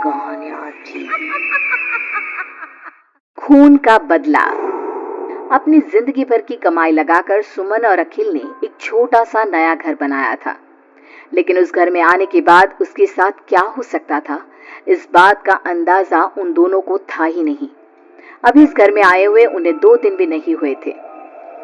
कहानियां थी। खून का बदला। अपनी जिंदगी भर की कमाई लगाकर सुमन और अखिल ने एक छोटा सा नया घर बनाया था, लेकिन उस घर में आने के बाद उसके साथ क्या हो सकता था, इस बात का अंदाजा उन दोनों को था ही नहीं। अभी इस घर में आए हुए उन्हें 2 दिन भी नहीं हुए थे।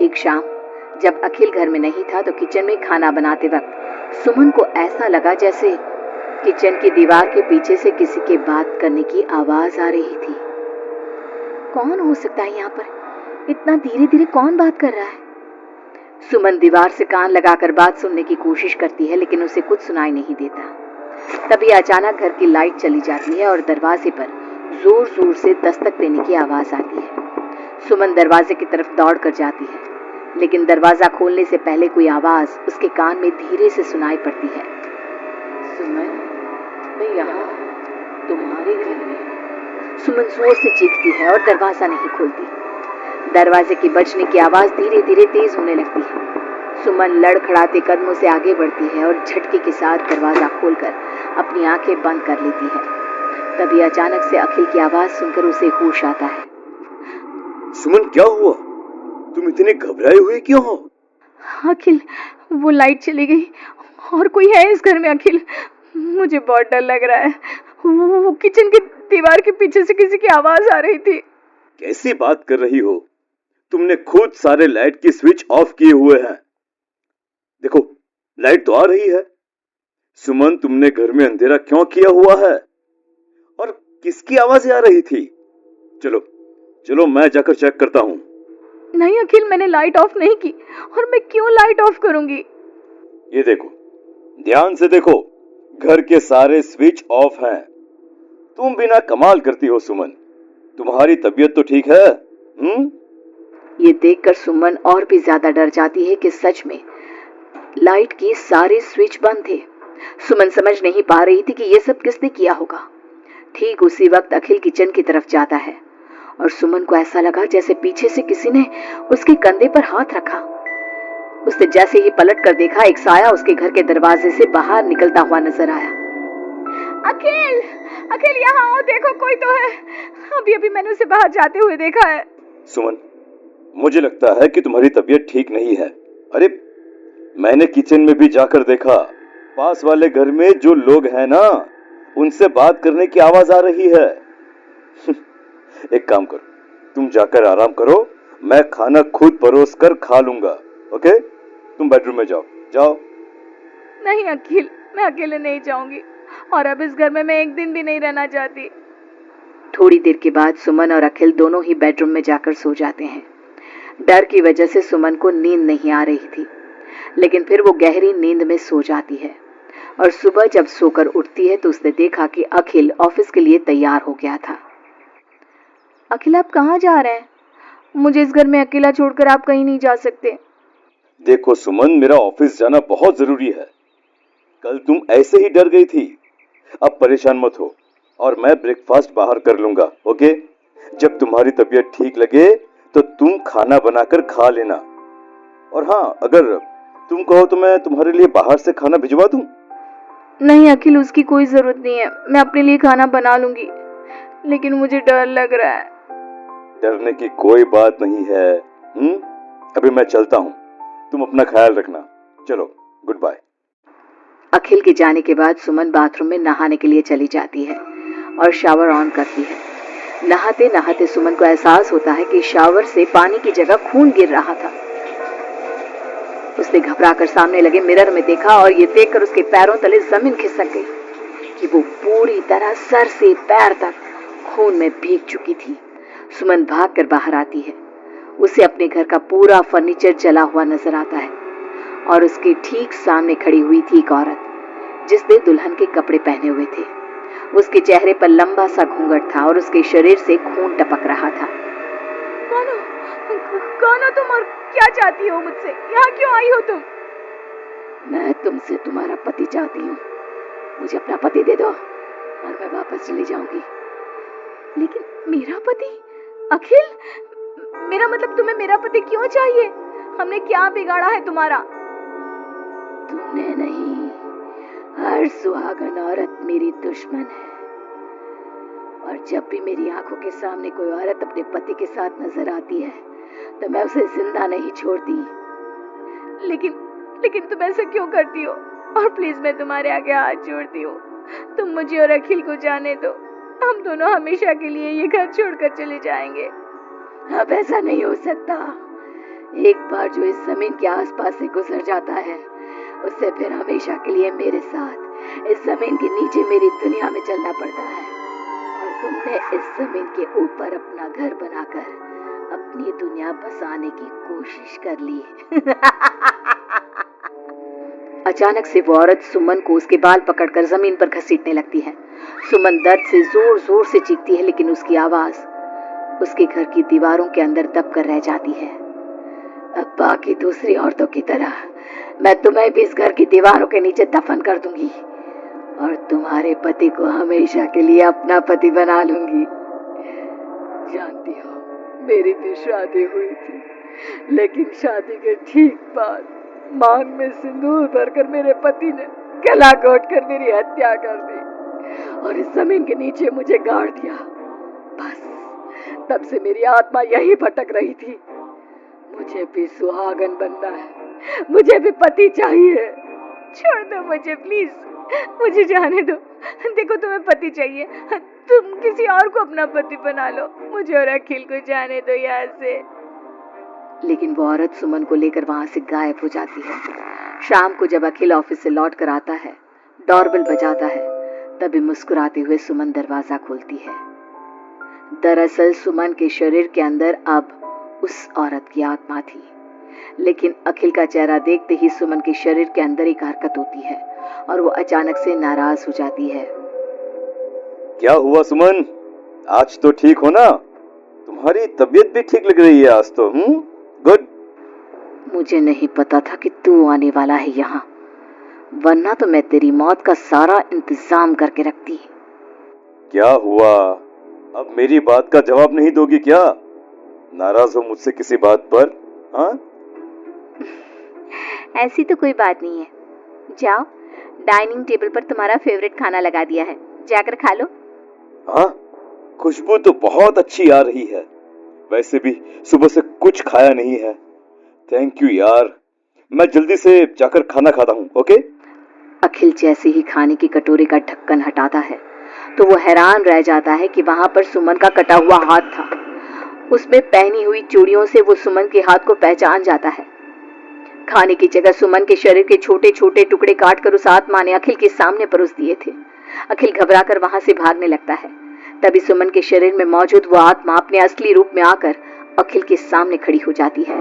एक शाम जब अखिल घर में नहीं था तो किचन में खाना बनाते वक्त सुमन को ऐसा लगा जैसे किचन की दीवार के पीछे से किसी के बात करने की आवाज आ रही थी। कौन हो सकता है यहाँ पर? इतना धीरे धीरे कौन बात कर रहा है? सुमन दीवार से कान लगाकर बात सुनने की कोशिश करती है, लेकिन उसे कुछ सुनाई नहीं देता। तभी अचानक घर की लाइट चली जाती है और दरवाजे पर जोर जोर से दस्तक देने की आवाज आती है। सुमन दरवाजे की तरफ दौड़ कर जाती है, लेकिन दरवाजा खोलने से पहले कोई आवाज उसके कान में धीरे से सुनाई पड़ती है। सुमन, मैं यहाँ तुम्हारे घर में। सुमन जोर से चीखती है और दरवाजा नहीं खोलती। दरवाजे की बजने की आवाज धीरे धीरे तेज होने लगती है। सुमन लड़खड़ाते कदमों से आगे बढ़ती है और झटके के साथ दरवाजा खोलकर अपनी आंखें बंद कर लेती है। तभी अचानक से अखिल की आवाज सुनकर उसे होश आता है। सुमन, क्या हुआ? तुम इतने घबराए हुए क्यों हो? अखिल, वो लाइट चली गई और कोई है इस घर में। अखिल, मुझे बहुत डर लग रहा है। वो किचन की दीवार के पीछे से किसी की आवाज आ रही थी। कैसी बात कर रही हो? तुमने खुद सारे लाइट के स्विच ऑफ किए हुए हैं। देखो, लाइट तो आ रही है। सुमन, तुमने घर में अंधेरा क्यों किया हुआ है? और किसकी आवाजें आ रही थी? चलो चलो, मैं जाकर चेक करता हूँ। नहीं अखिल, मैंने लाइट ऑफ नहीं की। और मैं क्यों लाइट ऑफ करूंगी? ये देखो, ध्यान से देखो, घर के सारे स्विच ऑफ हैं। तुम बिना कमाल करती हो सुमन। तुम्हारी तबीयत तो ठीक है? ये देखकर सुमन और भी ज्यादा डर जाती है कि सच में लाइट के सारे स्विच बंद थे। सुमन समझ नहीं पा रही थी कि ये सब किसने किया होगा। ठीक उसी वक्त अखिल किचन की तरफ जाता है और सुमन को ऐसा लगा जैसे पीछे से किसी ने उसके कंधे पर हाथ रखा। उसने जैसे ही पलट कर देखा, एक साया उसके घर के दरवाजे से बाहर निकलता हुआ नजर आया। अखिल, अखिल यहाँ आओ, देखो कोई तो है। अभी अभी मैंने उसे बाहर जाते हुए देखा है। सुमन, मुझे लगता है कि तुम्हारी तबीयत ठीक नहीं है। अरे, मैंने किचन में भी जाकर देखा। पास वाले घर में जो लोग हैं ना, उनसे बात करने की आवाज आ रही है। एक काम करो, तुम जाकर आराम करो। मैं खाना खुद परोस कर खा लूंगा। ओके? तुम बेडरूम में जाओ। जाओ। नहीं अखिल, मैं अकेले नहीं जाऊंगी और अब इस घर में मैं एक दिन भी नहीं रहना चाहती। थोड़ी देर के बाद सुमन और अखिल दोनों ही बेडरूम में जाकर सो जाते हैं। डर की वजह से सुमन को नींद नहीं आ रही थी, लेकिन फिर वो गहरी नींद में सो जाती है और सुबह जब सोकर उठती है तो उसने देखा कि अखिल ऑफिस के लिए तैयार हो गया था। अखिल, आप कहाँ जा रहे हैं? मुझे इस घर में अकेला छोड़कर आप कहीं नहीं जा सकते। देखो सुमन, मेरा ऑफिस जाना बहुत जरूरी है। कल तुम ऐसे ही डर गई थी। अब परेशान मत हो और मैं ब्रेकफास्ट बाहर कर लूंगा। ओके? जब तुम्हारी तबीयत ठीक लगे तो तुम खाना बनाकर खा लेना। और हाँ, अगर तुम कहो तो मैं तुम्हारे लिए बाहर से खाना भिजवा दूं। नहीं अखिल, उसकी कोई जरूरत नहीं है। मैं अपने लिए खाना बना लूंगी, लेकिन मुझे डर लग रहा है। डरने की कोई बात नहीं है। अभी मैं चलता हूँ। तुम अपना ख्याल रखना। चलो, गुड बाय। अखिल के जाने के बाद सुमन बाथरूम में नहाने के लिए चली जाती है और शावर ऑन करती है। नहाते नहाते सुमन को एहसास होता है कि शावर से पानी की जगह खून गिर रहा था। उसने घबराकर सामने लगे मिरर में देखा और ये देखकर उसके पैरों तले जमीन खिसक गई कि वो पूरी तरह सर से पैर तक खून में भीग चुकी थी। सुमन भागकर बाहर आती है। उसे अपने घर का पूरा फर्नीचर जला हुआ नजर आता है और उसके ठीक सामने खड़ी हुई थी एक औरत जिसने दुल्हन के कपड़े पहने हुए थे। उसके चेहरे पर लंबा सा घूंघट था और उसके शरीर से खून टपक रहा था। कौन हो तुम और क्या चाहती हो मुझसे? यहाँ क्यों आई हो तुम? मैं तुमसे तुम्हारा पति चाहती हूँ। मुझे अपना पति दे दो और मैं वापस चली जाऊंगी। लेकिन मेरा पति? अखिल, मेरा मतलब तुम्हें मेरा पति क्यों चाहिए? हमने क्या बिगाड़ा है तुम्हारा? तुमने नहीं, हर सुहागन औरत मेरी दुश्मन है। और जब भी मेरी आंखों के सामने कोई औरत अपने पति के साथ नजर आती है तो मैं उसे जिंदा नहीं छोड़ती। लेकिन लेकिन तुम ऐसा क्यों करती हो? और प्लीज मैं तुम्हारे आगे हाथ जोड़ती हूँ, तुम मुझे और अखिल को जाने दो। हम दोनों हमेशा के लिए ये घर छोड़कर चले जाएंगे। अब ऐसा नहीं हो सकता। एक बार जो इस जमीन के आसपास से गुजर जाता है उससे फिर हमेशा के लिए मेरे साथ इस जमीन के नीचे मेरी दुनिया में चलना पड़ता है। और तुमने इस जमीन के ऊपर अपना घर बनाकर अपनी दुनिया बसाने की कोशिश कर ली। अचानक से वो औरत सुमन को उसके बाल पकड़कर जमीन पर घसीटने लगती है। सुमन दर्द से जोर जोर से चीखती है, लेकिन उसकी आवाज उसके घर की दीवारों के अंदर दब कर रह जाती है। अब बाकी दूसरी औरतों की तरह मैं तुम्हें भी इस घर की दीवारों के नीचे दफन कर दूंगी और तुम्हारे पति को हमेशा के लिए अपना पति बना लूंगी। जानती हो, मेरी भी शादी हुई थी, लेकिन शादी के ठीक बाद मांग में सिंदूर भरकर मेरे पति ने गला घोटकर मेरी हत्या कर दी और इस जमीन के नीचे मुझे गाड़ दिया। बस तब से मेरी आत्मा यही भटक रही थी। मुझे भी सुहागन बनना है, मुझे भी पति चाहिए। छोड़ दो मुझे प्लीज, मुझे जाने दो। देखो तुम्हें पति चाहिए, तुम किसी और को अपना पति बना लो। मुझे और अखिल को जाने दो यहाँ से। लेकिन वो औरत सुमन को लेकर वहां से गायब हो जाती है। शाम को जब अखिल ऑफिस से लौट कर आता है, डोरबेल बजाता है, तभी मुस्कुराते हुए सुमन दरवाजा खोलती है। दरअसल सुमन के शरीर के अंदर अब उस औरत की आत्मा थी, लेकिन अखिल का चेहरा देखते ही सुमन के शरीर के अंदर एक हरकत होती है और वो अचानक से नाराज हो जाती है। क्या हुआ सुमन? आज तो ठीक हो ना? तुम्हारी तबीयत भी ठीक लग रही है आज तो। गुड। मुझे नहीं पता था कि तू आने वाला है यहाँ, वरना तो मैं तेरी मौत का सारा इंतजाम करके रखती। क्या हुआ? अब मेरी बात का जवाब नहीं दोगी क्या? नाराज हो मुझसे किसी बात पर? हाँ? ऐसी तो कोई बात नहीं है। जाओ, डाइनिंग टेबल पर तुम्हारा फेवरेट खाना लगा दिया है, जाकर खा लो। हाँ, खुशबू तो बहुत अच्छी आ रही है। वैसे भी सुबह से कुछ खाया नहीं है। थैंक यू यार, मैं जल्दी से जाकर खाना खाता हूँ। ओके? अखिल जैसे ही खाने की कटोरे का ढक्कन हटाता है तो वो हैरान रह जाता है कि वहां पर सुमन का कटा हुआ हाथ था। उसमें पहनी हुई चूड़ियों से वो सुमन के हाथ को पहचान जाता है। खाने की जगह सुमन के शरीर के छोटे छोटे टुकड़े काटकर उस आत्मा ने अखिल के सामने परोस दिए थे। अखिल घबराकर वहां से भागने लगता है। तभी सुमन के शरीर में मौजूद वो आत्मा अपने असली रूप में आकर अखिल के सामने खड़ी हो जाती है।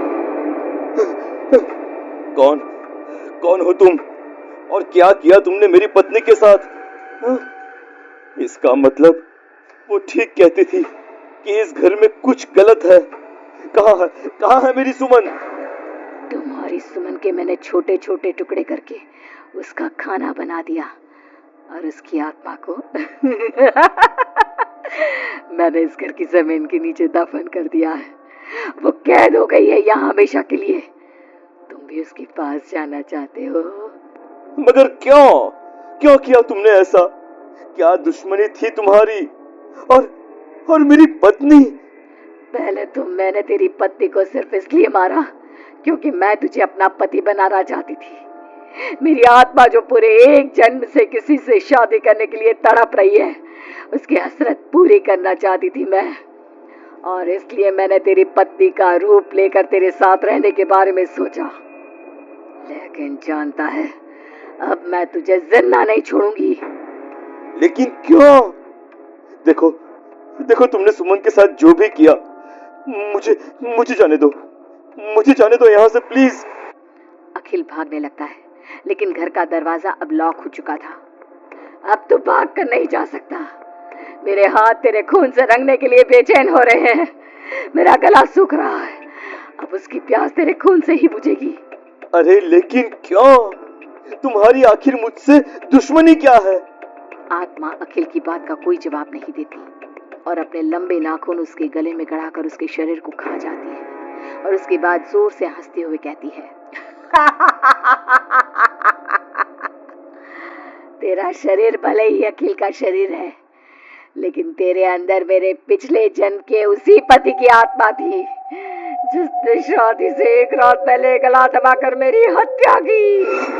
कौन कौन हो तुम और क्या किया तुमने मेरी पत्नी के साथ? इसका मतलब वो ठीक कहती थी कि इस घर में कुछ गलत है। कहाँ है मेरी सुमन? तुम्हारी सुमन के मैंने छोटे छोटे टुकड़े करके उसका खाना बना दिया और उसकी आत्मा को मैंने इस घर की जमीन के नीचे दफन कर दिया है। वो कैद हो गई है यहाँ हमेशा के लिए। तुम भी उसके पास जाना चाहते हो? मगर क्यों किया तुमने ऐसा? क्या दुश्मनी थी तुम्हारी और मेरी पत्नी? पहले तो मैंने तेरी पत्नी को सिर्फ इसलिए मारा क्योंकि मैं तुझे अपना पति बनाना चाहती थी। मेरी आत्मा जो पूरे एक जन्म से किसी से शादी करने के लिए तड़प रही है, उसकी हसरत पूरी करना चाहती थी मैं, और इसलिए मैंने तेरी पत्नी का रूप लेकर तेरे साथ रहने के बारे में सोचा। लेकिन जानता है, अब मैं तुझे जिंदा नहीं छोड़ूंगी। लेकिन क्यों? देखो तुमने सुमन के साथ जो भी किया, मुझे जाने दो यहाँ से प्लीज। अखिल भागने लगता है, लेकिन घर का दरवाजा अब लॉक हो चुका था। अब तो भाग कर नहीं जा सकता। मेरे हाथ तेरे खून से रंगने के लिए बेचैन हो रहे हैं। मेरा गला सूख रहा है, अब उसकी प्यास तेरे खून से ही बुझेगी। अरे लेकिन क्यों? तुम्हारी आखिर मुझसे दुश्मनी क्या है? आत्मा अखिल की बात का कोई जवाब नहीं देती और अपने लंबे नाखून उसके गले में गड़ाकर उसके शरीर को खा जाती है और उसके बाद जोर से हंसते हुए कहती है, तेरा शरीर भले ही अखिल का शरीर है, लेकिन तेरे अंदर मेरे पिछले जन्म के उसी पति की आत्मा थी जिसने शादी से एक रात पहले गला दबाकर मेरी हत्या की।